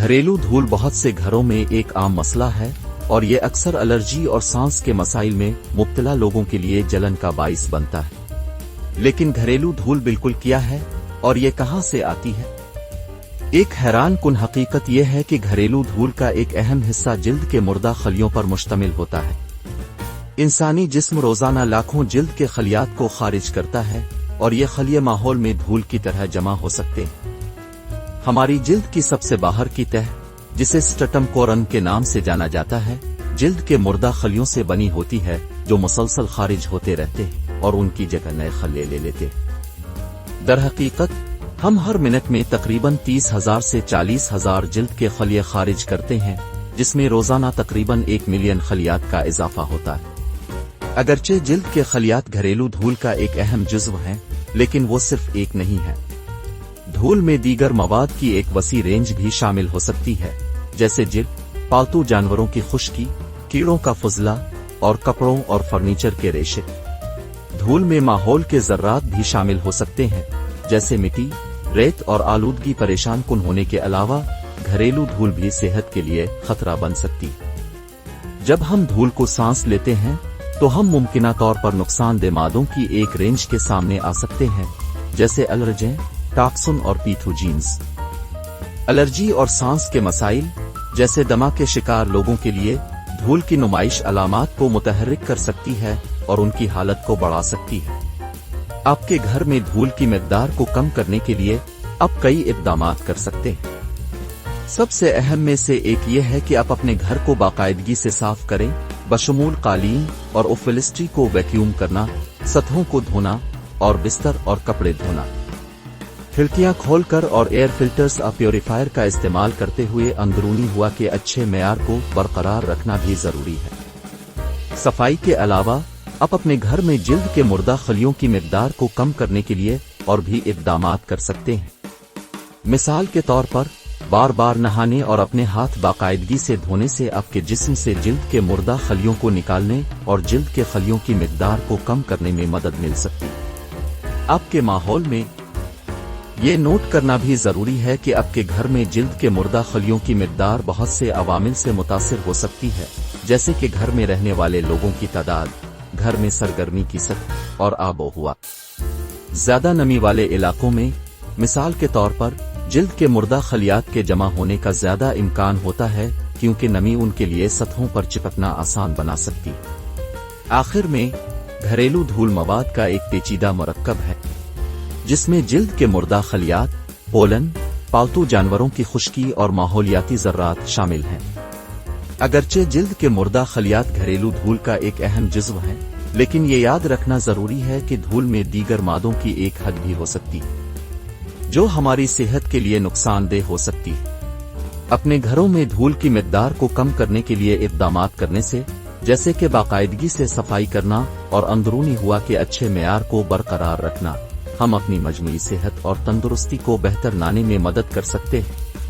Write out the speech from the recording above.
घरेलू धूल बहुत से घरों में एक आम मसला है और ये अक्सर एलर्जी और सांस के मसाइल में मुब्तला लोगों के लिए जलन का बाइस बनता है। लेकिन घरेलू धूल बिल्कुल क्या है और ये कहां से आती है? एक हैरान कुन हकीकत यह है कि घरेलू धूल का एक अहम हिस्सा जिल्द के मुर्दा खलियों पर मुश्तमिल होता है। इंसानी जिस्म रोजाना लाखों जिल्द के खलियात को खारिज करता है और ये खलिये माहौल में धूल की तरह जमा हो सकते हैं। हमारी जिल्द की सबसे बाहर की तह, जिसे स्ट्रैटम कोरन के नाम से जाना जाता है, जिल्द के मुर्दा खलियों से बनी होती है जो मुसलसल खारिज होते रहते हैं और उनकी जगह नए खलिये ले लेते हैं। दरहकीकत हम हर मिनट में तकरीबन 30,000 से 40,000 जिल्द के खलिये खारिज करते हैं, जिसमें रोजाना तकरीबन 1 मिलियन खलियात का इजाफा होता है। अगरचे जिल्द के खलियात घरेलू धूल का एक अहम जुज़्व हैं, लेकिन वो सिर्फ एक नहीं है। धूल में दीगर मवाद की एक वसी रेंज भी शामिल हो सकती है, जैसे जिल्द, पालतू जानवरों की खुश्की, कीड़ों का फुजला और कपड़ों और फर्नीचर के रेशे। धूल में माहौल के ज़र्रात भी शामिल हो सकते हैं, जैसे मिट्टी, रेत और आलूदगी परेशान कुन होने के अलावा घरेलू धूल भी सेहत के लिए खतरा बन सकती है। जब हम धूल को सांस लेते हैं तो हम मुमकिना तौर पर नुकसानदेह मादों की एक रेंज के सामने आ सकते हैं, जैसे एलर्जें, टॉक्सिन और पैथोजेंस। एलर्जी और सांस के मसाइल, जैसे दमा के शिकार लोगों के लिए धूल की नुमाइश अलामात को मुतहर्रिक कर सकती है और उनकी हालत को बढ़ा सकती है। आपके घर में धूल की मिकदार को कम करने के लिए आप कई इक़दामात कर सकते हैं। सबसे अहम में से एक ये है कि आप अपने घर को बाकायदगी से साफ करें, बशमूल कालीन और ओफिलिस्ट्री को वैक्यूम करना, सतहों को धोना और बिस्तर और कपड़े धोना। खिड़कियां खोलकर और एयर फिल्टर्स और प्योरीफायर का इस्तेमाल करते हुए अंदरूनी हवा के अच्छे मेयार को बरकरार रखना भी जरूरी है। सफाई के अलावा आप अपने घर में जिल्द के मुर्दा खलियों की मिकदार को कम करने के लिए और भी इक़दामात कर सकते हैं। मिसाल के तौर पर बार बार नहाने और अपने हाथ बाकायदगी से धोने से आपके जिस्म से जिल्द के मुर्दा खलियों को निकालने और जिल्द के खलियों की मिकदार को कम करने में मदद मिल सकती है। आपके माहौल में ये नोट करना भी जरूरी है कि आपके घर में जिल्द के मुर्दा खलियों की मिकदार बहुत से अवामिल से मुतासिर हो सकती है, जैसे कि घर में रहने वाले लोगों की तादाद, घर में सरगर्मी की सतह और आबो हवा। ज्यादा नमी वाले इलाकों में, मिसाल के तौर पर, जिल्द के मुर्दा खलियात के जमा होने का ज्यादा इम्कान होता है, क्योंकि नमी उनके लिए सतहों पर चिपकना आसान बना सकती है। आखिर में, घरेलू धूल मवाद का एक पेचीदा मरक्कब है, जिसमें जिल्द के मुर्दा खलियात, पोलन, पालतू जानवरों की खुश्की और माहौलियाती ज़र्रात शामिल हैं। अगरचे जिल्द के मुर्दा खलियात घरेलू धूल का एक अहम जुज़्व है, लेकिन ये याद रखना जरूरी है कि धूल में दीगर मादों की एक हद भी हो सकती है, जो हमारी सेहत के लिए नुकसानदेह हो सकती है। अपने घरों में धूल की मिकदार को कम करने के लिए इक़दामात करने से, जैसे कि बाकायदगी से सफाई करना और अंदरूनी हवा के अच्छे मेयार को बरकरार रखना, हम अपनी मजमूई सेहत और तंदुरुस्ती को बेहतर बनाने में मदद कर सकते हैं।